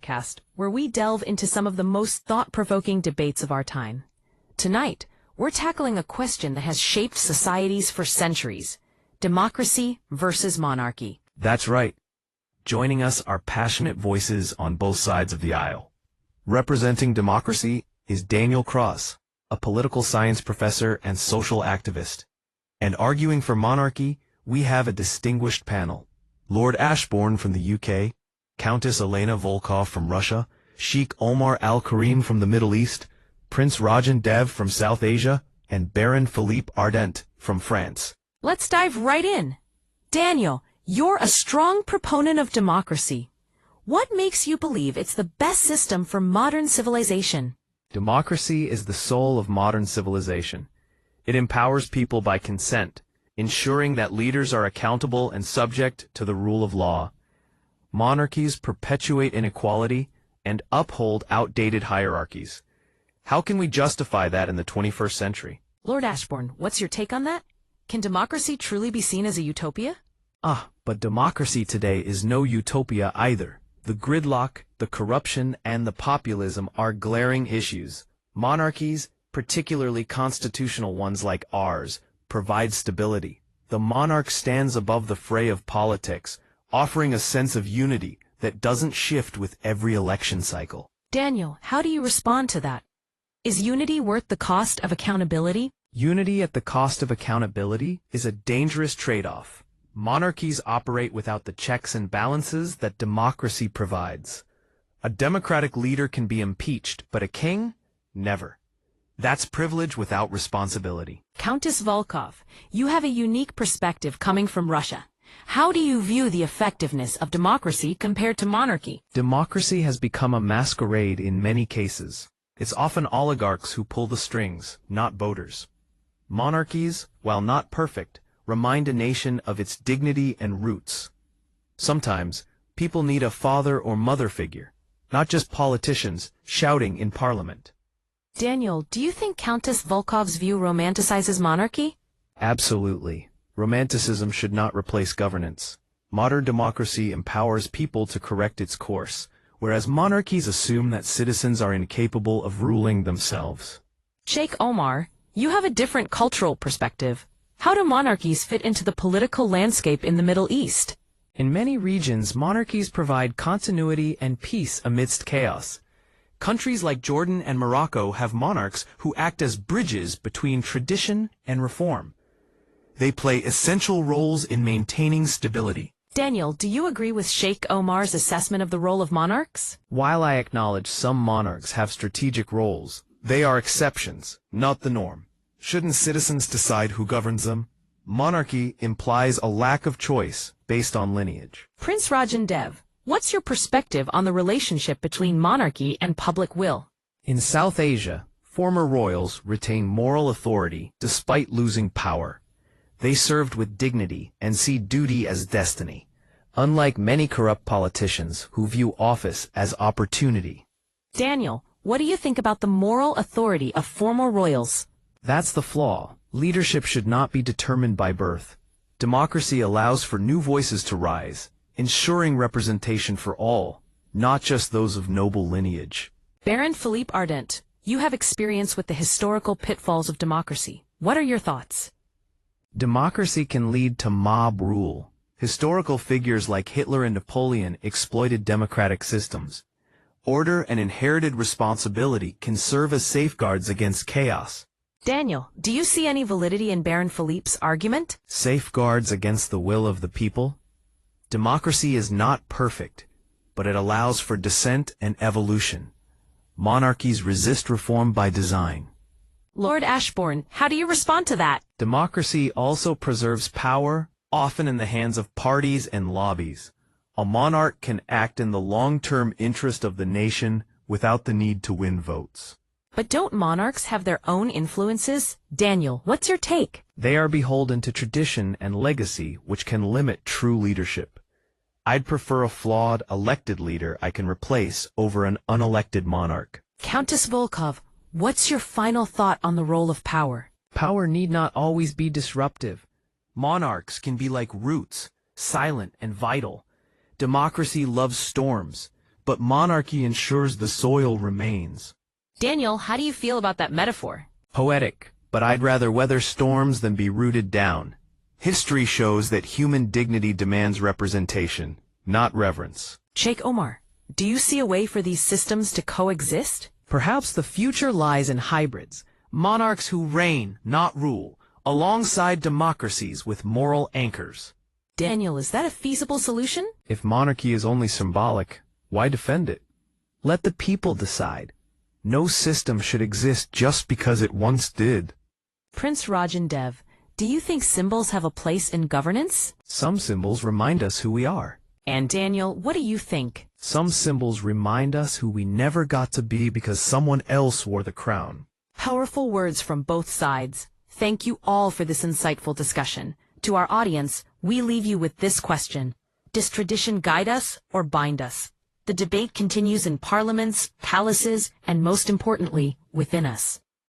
podcast where we delve into some of the most thought-provoking debates of our time. Tonight, we're tackling a question that has shaped societies for centuries: democracy versus monarchy. That's right. Joining us are passionate voices on both sides of the aisle. Representing democracy is Daniel Cross, a political science professor and social activist. And arguing for monarchy, we have a distinguished panel: Lord Ashbourne from the UK, Countess Elena Volkov from Russia, Sheikh Omar Al-Karim from the Middle East, Prince Rajan Dev from South Asia, and Baron Philippe Ardent from France. Let's dive right in. Daniel, you're a strong proponent of democracy. What makes you believe it's the best system for modern civilization? Democracy is the soul of modern civilization. It empowers people by consent, ensuring that leaders are accountable and subject to the rule of law. Monarchies perpetuate inequality and uphold outdated hierarchies. How can we justify that in the 21st century? Lord Ashbourne, what's your take on that? Can democracy truly be seen as a utopia? But democracy today is no utopia either. The gridlock, the corruption, and the populism are glaring issues. Monarchies, particularly constitutional ones like ours, provide stability. The monarch stands above the fray of politics, offering a sense of unity that doesn't shift with every election cycle. Daniel, how do you respond to that? Is unity worth the cost of accountability? Unity at the cost of accountability is a dangerous trade-off. Monarchies operate without the checks and balances that democracy provides. A democratic leader can be impeached, but a king? Never. That's privilege without responsibility. Countess Volkov, you have a unique perspective coming from Russia. How do you view the effectiveness of democracy compared to monarchy? Democracy has become a masquerade in many cases. It's often oligarchs who pull the strings, not voters. Monarchies, while not perfect, remind a nation of its dignity and roots. Sometimes, people need a father or mother figure, not just politicians shouting in parliament. Daniel, do you think Countess Volkov's view romanticizes monarchy? Absolutely. Romanticism should not replace governance. Modern democracy empowers people to correct its course, whereas monarchies assume that citizens are incapable of ruling themselves. Sheikh Omar, you have a different cultural perspective. How do monarchies fit into the political landscape in the Middle East? In many regions, monarchies provide continuity and peace amidst chaos. Countries like Jordan and Morocco have monarchs who act as bridges between tradition and reform. They play essential roles in maintaining stability. Daniel, do you agree with Sheikh Omar's assessment of the role of monarchs? While I acknowledge some monarchs have strategic roles, they are exceptions, not the norm. Shouldn't citizens decide who governs them? Monarchy implies a lack of choice based on lineage. Prince Rajan Dev, what's your perspective on the relationship between monarchy and public will? In South Asia, former royals retain moral authority despite losing power. They served with dignity and see duty as destiny, unlike many corrupt politicians who view office as opportunity. Daniel, what do you think about the moral authority of former royals? That's the flaw. Leadership should not be determined by birth. Democracy allows for new voices to rise, ensuring representation for all, not just those of noble lineage. Baron Philippe Ardent, you have experience with the historical pitfalls of democracy. What are your thoughts? Democracy can lead to mob rule. Historical figures like Hitler and Napoleon exploited democratic systems. Order and inherited responsibility can serve as safeguards against chaos. Daniel, do you see any validity in Baron Philippe's argument? Safeguards against the will of the people? Democracy is not perfect, but it allows for dissent and evolution. Monarchies resist reform by design. Lord Ashbourne, how do you respond to that? Democracy also preserves power, often in the hands of parties and lobbies. A monarch can act in the long-term interest of the nation without the need to win votes. But don't monarchs have their own influences? Daniel, what's your take? They are beholden to tradition and legacy, which can limit true leadership. I'd prefer a flawed, elected leader I can replace over an unelected monarch. Countess Volkov, what's your final thought on the role of power? Power need not always be disruptive. Monarchs can be like roots, silent and vital. Democracy loves storms, but monarchy ensures the soil remains. Daniel, how do you feel about that metaphor? Poetic, but I'd rather weather storms than be rooted down. History shows that human dignity demands representation, not reverence. Sheikh Omar, do you see a way for these systems to coexist? Perhaps the future lies in hybrids, monarchs who reign, not rule, alongside democracies with moral anchors. Daniel, is that a feasible solution? If monarchy is only symbolic, why defend it? Let the people decide. No system should exist just because it once did. Prince Rajan Dev, do you think symbols have a place in governance? Some symbols remind us who we are. And Daniel, what do you think? Some symbols remind us who we never got to be because someone else wore the crown. Powerful words from both sides. Thank you all for this insightful discussion. To our audience, we leave you with this question. Does tradition guide us or bind us? The debate continues in parliaments, palaces, and most importantly, within us.